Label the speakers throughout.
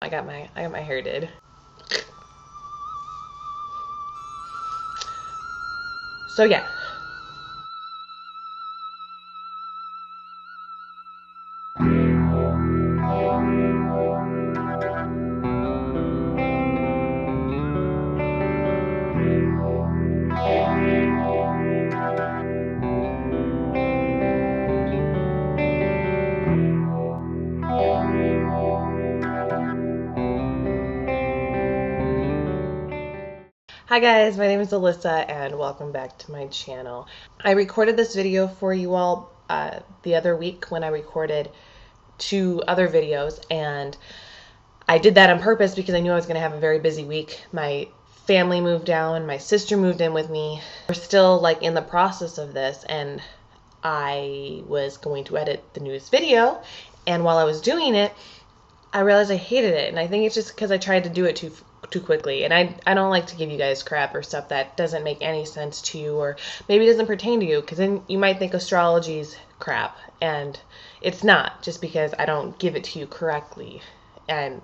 Speaker 1: I got my hair did. So yeah. Hi guys, my name is Alyssa and welcome back to my channel. I recorded this video for you all the other week when I recorded 2 other videos, and I did that on purpose because I knew I was going to have a very busy week. My family moved down, my sister moved in with me. We're still like in the process of this, and I was going to edit the newest video, and while I was doing it, I realized I hated it, and I think it's just because I tried to do it too quickly, and I don't like to give you guys crap or stuff that doesn't make any sense to you, or maybe doesn't pertain to you, because then you might think astrology's crap, and it's not, just because I don't give it to you correctly. And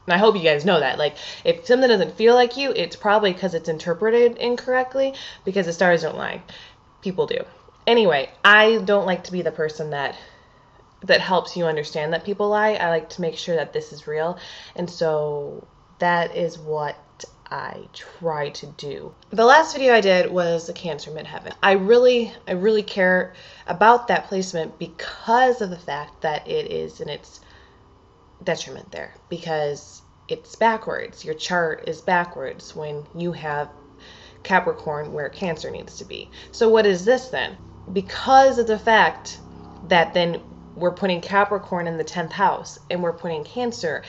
Speaker 1: I hope you guys know that. Like, if something doesn't feel like you, it's probably because it's interpreted incorrectly, because the stars don't lie. People do. Anyway, I don't like to be the person that helps you understand that people lie. I like to make sure that this is real, and so that is what I try to do. The last video I did was the Cancer Midheaven. I really care about that placement because of the fact that it is in its detriment there, because it's backwards. Your chart is backwards when you have Capricorn where Cancer needs to be. So what is this then? Because of the fact that then we're putting Capricorn in the 10th house and we're putting Cancer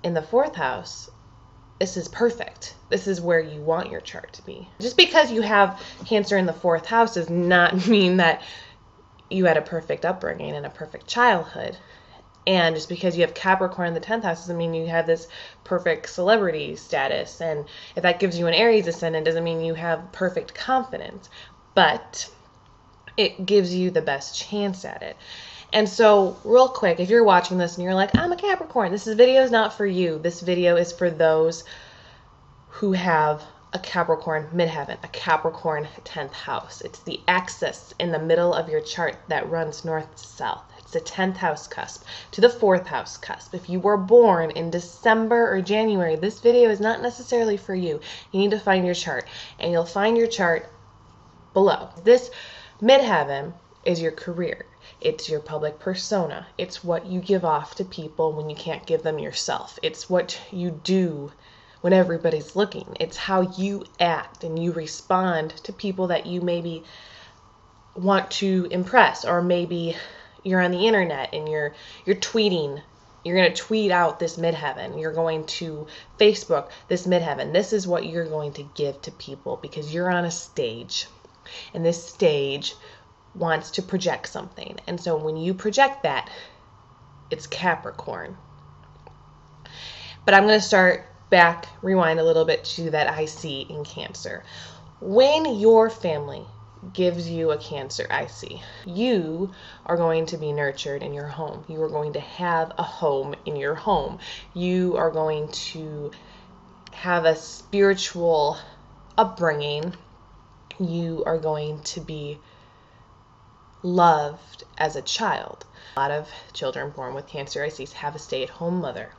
Speaker 1: in the 4th house, this is perfect. This is where you want your chart to be. Just because you have Cancer in the 4th house does not mean that you had a perfect upbringing and a perfect childhood. And just because you have Capricorn in the 10th house doesn't mean you have this perfect celebrity status. And if that gives you an Aries ascendant, doesn't mean you have perfect confidence. But it gives you the best chance at it. And so, real quick, if you're watching this and you're like, I'm a Capricorn, this video is not for you. This video is for those who have a Capricorn midheaven, a Capricorn 10th house. It's the axis in the middle of your chart that runs north to south. It's the 10th house cusp to the 4th house cusp. If you were born in December or January, this video is not necessarily for you. You need to find your chart, and you'll find your chart below. This midheaven is your career. It's your public persona. It's what you give off to people when you can't give them yourself. It's what you do when everybody's looking. It's how you act and you respond to people that you maybe want to impress, or maybe you're on the internet and you're tweeting. You're going to tweet out this midheaven. You're going to Facebook this midheaven. This is what you're going to give to people because you're on a stage, and this stage wants to project something. And so when you project that, it's Capricorn. But I'm going to rewind a little bit to that IC in Cancer. When your family gives you a Cancer IC, you are going to be nurtured in your home. You are going to have a home in your home. You are going to have a spiritual upbringing. You are going to be loved as a child. A lot of children born with Cancer ICs have a stay-at-home mother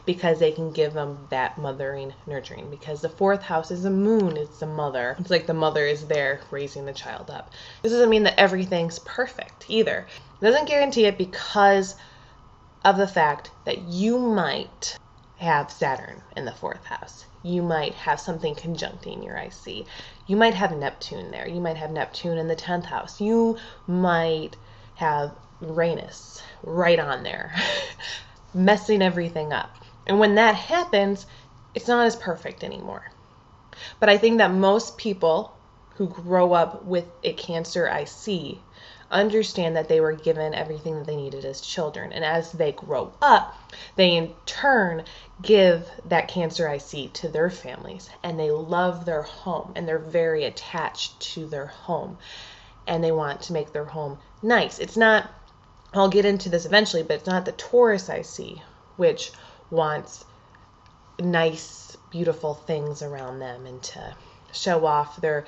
Speaker 1: because they can give them that mothering, nurturing, because the 4th house is the moon, it's the mother. It's like the mother is there raising the child up. This doesn't mean that everything's perfect either. It doesn't guarantee it because of the fact that you might have Saturn in the 4th house. You might have something conjuncting your IC. You might have Neptune there. You might have Neptune in the 10th house. You might have Uranus right on there, messing everything up. And when that happens, it's not as perfect anymore. But I think that most people who grow up with a Cancer IC understand that they were given everything that they needed as children. And as they grow up, they in turn give that Cancer IC to their families, and they love their home, and they're very attached to their home, and they want to make their home nice. It's not, I'll get into this eventually, but it's not the Taurus IC, which wants nice, beautiful things around them and to show off their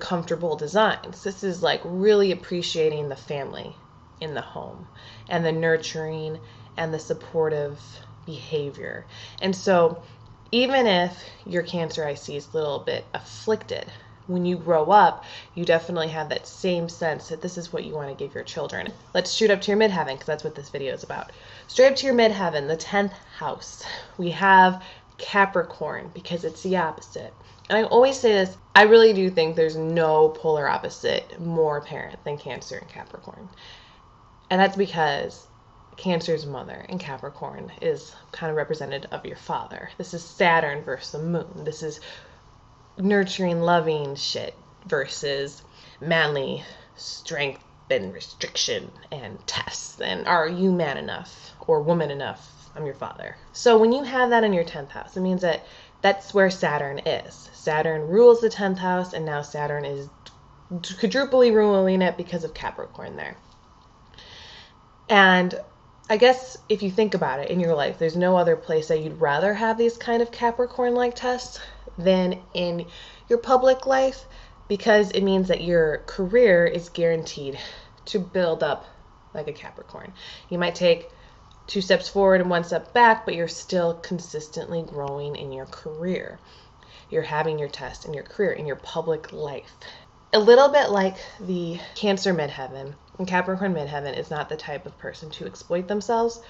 Speaker 1: comfortable designs. This is like really appreciating the family in the home and the nurturing and the supportive behavior. And so even if your Cancer IC is a little bit afflicted, when you grow up, you definitely have that same sense that this is what you want to give your children. Let's shoot up to your midheaven, because that's what this video is about. Straight up to your midheaven, the 10th house. We have Capricorn, because it's the opposite. And I always say this, I really do think there's no polar opposite more apparent than Cancer and Capricorn. And that's because Cancer's mother and Capricorn is kind of representative of your father. This is Saturn versus the moon. This is nurturing, loving shit versus manly strength and restriction and tests. And are you man enough or woman enough? I'm your father. So when you have that in your 10th house, it means that that's where Saturn is. Saturn rules the 10th house, and now Saturn is quadruply ruling it because of Capricorn there. And I guess if you think about it in your life, there's no other place that you'd rather have these kind of Capricorn-like tests than in your public life, because it means that your career is guaranteed to build up like a Capricorn. You might take 2 steps forward and 1 step back, but you're still consistently growing in your career. You're having your test in your career, in your public life. A little bit like the Cancer midheaven, and Capricorn midheaven is not the type of person to exploit themselves,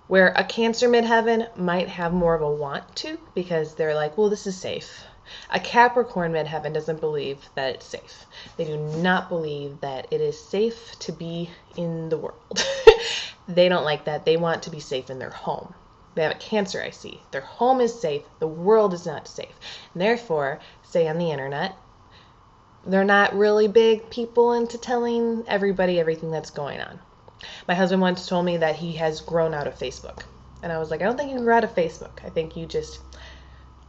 Speaker 1: where a Cancer midheaven might have more of a want to, because they're like, well, this is safe. A Capricorn midheaven doesn't believe that it's safe. They do not believe that it is safe to be in the world. They don't like that. They want to be safe in their home. They have a Cancer IC. Their home is safe. The world is not safe. And therefore, say on the internet, they're not really big people into telling everybody everything that's going on. My husband once told me that he has grown out of Facebook. And I was like, I don't think you grew out of Facebook. I think you just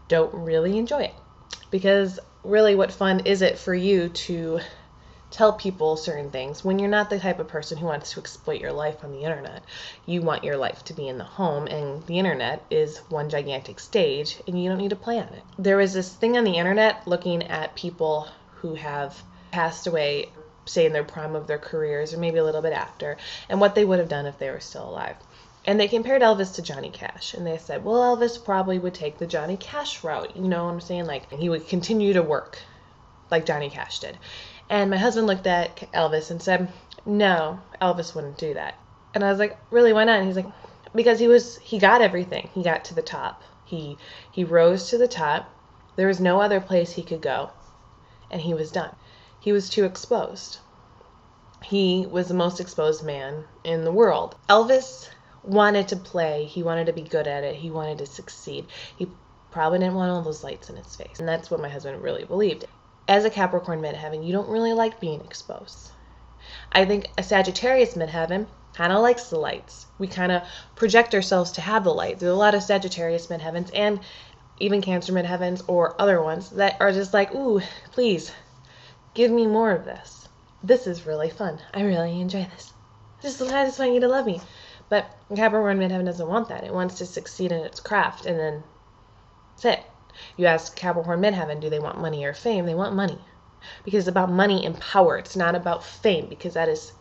Speaker 1: don't really enjoy it. Because really, what fun is it for you to tell people certain things when you're not the type of person who wants to exploit your life on the internet? You want your life to be in the home, and the internet is one gigantic stage, and you don't need to play on it. There was this thing on the internet looking at people who have passed away, say in their prime of their careers, or maybe a little bit after, and what they would have done if they were still alive. And they compared Elvis to Johnny Cash, and they said, well, Elvis probably would take the Johnny Cash route, you know what I'm saying? Like, he would continue to work like Johnny Cash did. And my husband looked at Elvis and said, no, Elvis wouldn't do that. And I was like, really, why not? And he's like, because he got everything. He got to the top. He rose to the top. There was no other place he could go, and he was done. He was too exposed. He was the most exposed man in the world. Elvis wanted to play. He wanted to be good at it. He wanted to succeed. He probably didn't want all those lights in his face. And that's what my husband really believed. As a Capricorn midheaven, you don't really like being exposed. I think a Sagittarius midheaven kind of likes the lights. We kind of project ourselves to have the light. There's a lot of Sagittarius midheavens and even Cancer midheavens or other ones that are just like, ooh, please, give me more of this. This is really fun. I really enjoy this. I just want you to love me. But Capricorn midheaven doesn't want that. It wants to succeed in its craft, and then that's it. You ask Capricorn midheaven, do they want money or fame? They want money. Because it's about money and power. It's not about fame, because that is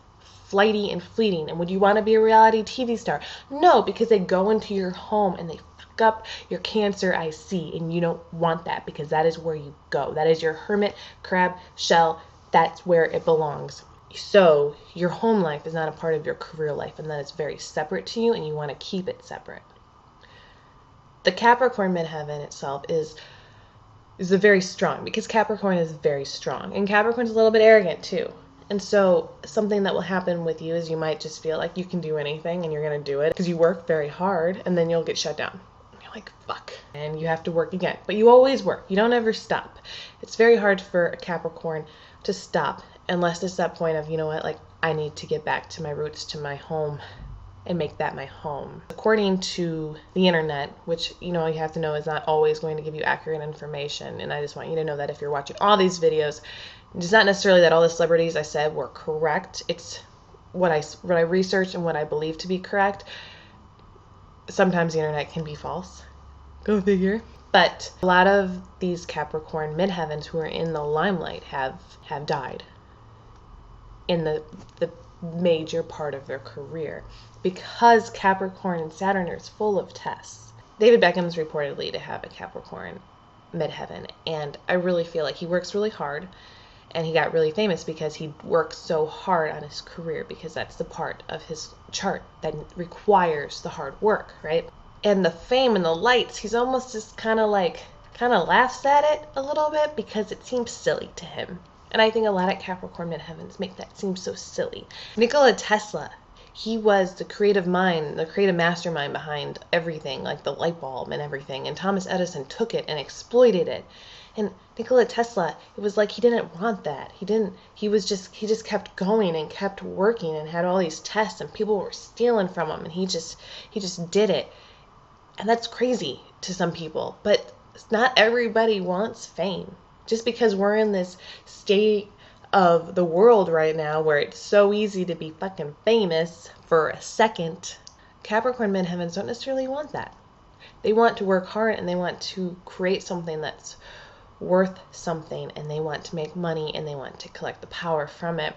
Speaker 1: flighty and fleeting. And would you want to be a reality TV star? No, because they go into your home and they fuck up your Cancer IC, and you don't want that, because that is where you go. That is your hermit crab shell. That's where it belongs. So your home life is not a part of your career life, and that is very separate to you, and you want to keep it separate. The Capricorn midheaven itself is a very strong, because Capricorn is very strong, and Capricorn's a little bit arrogant too. And so something that will happen with you is you might just feel like you can do anything, and you're going to do it because you work very hard, and then you'll get shut down. You're like, fuck. And you have to work again. But you always work. You don't ever stop. It's very hard for a Capricorn to stop unless it's that point of, you know what, like, I need to get back to my roots, to my home, and make that my home. According to the internet, which, you know, you have to know is not always going to give you accurate information, and I just want you to know that if you're watching all these videos, it's not necessarily that all the celebrities I said were correct. It's what I researched and what I believe to be correct. sometimes the internet can be false. Go figure. But a lot of these Capricorn midheavens who are in the limelight have died in the major part of their career, because Capricorn and Saturn is full of tests. David Beckham's reportedly to have a Capricorn midheaven, and I really feel like he works really hard, and he got really famous because he worked so hard on his career, because that's the part of his chart that requires the hard work, right? And the fame and the lights, he's almost just kind of laughs at it a little bit because it seems silly to him. And I think a lot of Capricorn midheavens make that seem so silly. Nikola Tesla, he was the creative mind, the creative mastermind behind everything, like the light bulb and everything. And Thomas Edison took it and exploited it. And Nikola Tesla, it was like he didn't want that. He just kept going and kept working and had all these tests, and people were stealing from him, and he just did it. And that's crazy to some people, but not everybody wants fame. Just because we're in this state of the world right now where it's so easy to be fucking famous for a second, Capricorn midheavens don't necessarily want that. They want to work hard, and they want to create something that's worth something, and they want to make money, and they want to collect the power from it.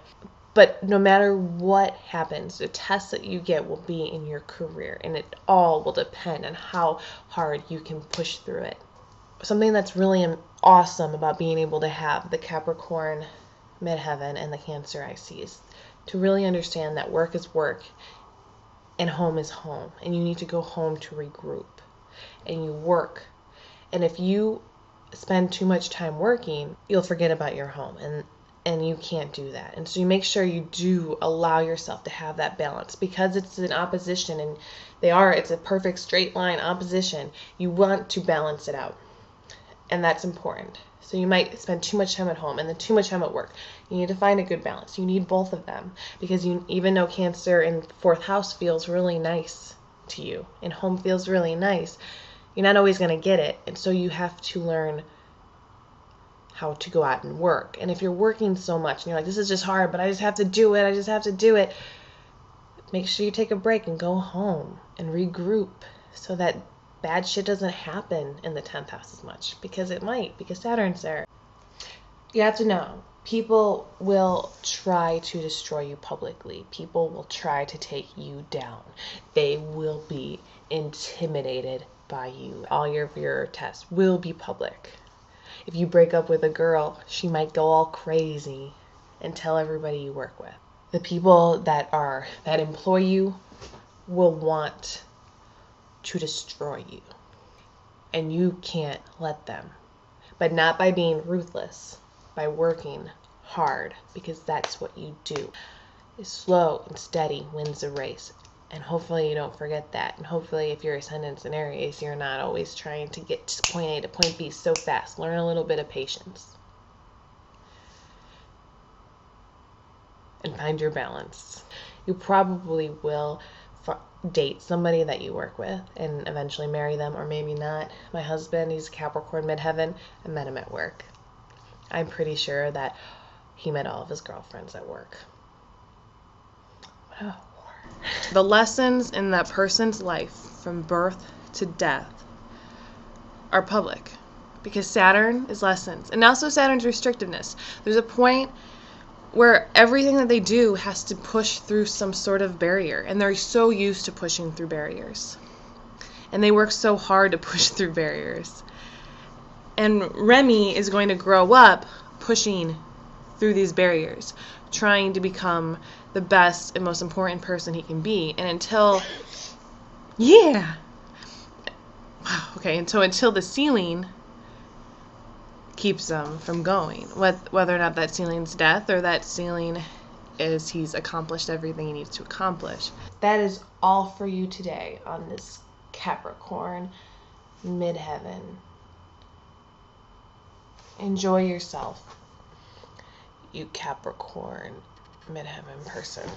Speaker 1: But no matter what happens, the test that you get will be in your career, and it all will depend on how hard you can push through it. Something that's really awesome about being able to have the Capricorn midheaven and the Cancer IC is to really understand that work is work and home is home, and you need to go home to regroup, and you work. And if you spend too much time working, you'll forget about your home, and you can't do that. And so you make sure you do allow yourself to have that balance, because it's an opposition, and it's a perfect straight line opposition. You want to balance it out, and that's important. So you might spend too much time at home and then too much time at work. You need to find a good balance. You need both of them, because even though Cancer in 4th house feels really nice to you and home feels really nice, you're not always going to get it. And so you have to learn how to go out and work. And if you're working so much and you're like, this is just hard, but I just have to do it, make sure you take a break and go home and regroup, so that bad shit doesn't happen in the 10th house as much, because it might, because Saturn's there. You have to know, people will try to destroy you publicly. People will try to take you down. They will be intimidated by you. All your tests will be public. If you break up with a girl, she might go all crazy and tell everybody you work with. The people that employ you will want to destroy you, and you can't let them. But not by being ruthless, by working hard, because that's what you do. Slow and steady wins the race. And hopefully you don't forget that. And hopefully if your ascendant's in Aries, you're not always trying to get to point A to point B so fast. Learn a little bit of patience. And find your balance. You probably will date somebody that you work with and eventually marry them, or maybe not. My husband, he's a Capricorn midheaven. I met him at work. I'm pretty sure that he met all of his girlfriends at work. Oh. The lessons in that person's life from birth to death are public, because Saturn is lessons, and also Saturn's restrictiveness. There's a point where everything that they do has to push through some sort of barrier, and they're so used to pushing through barriers, and they work so hard to push through barriers. And Remy is going to grow up pushing through these barriers, trying to become the best and most important person he can be. And until the ceiling keeps him from going, whether or not that ceiling's death or that ceiling is he's accomplished everything he needs to accomplish. That is all for you today on this Capricorn midheaven. Enjoy yourself, you Capricorn midheaven person.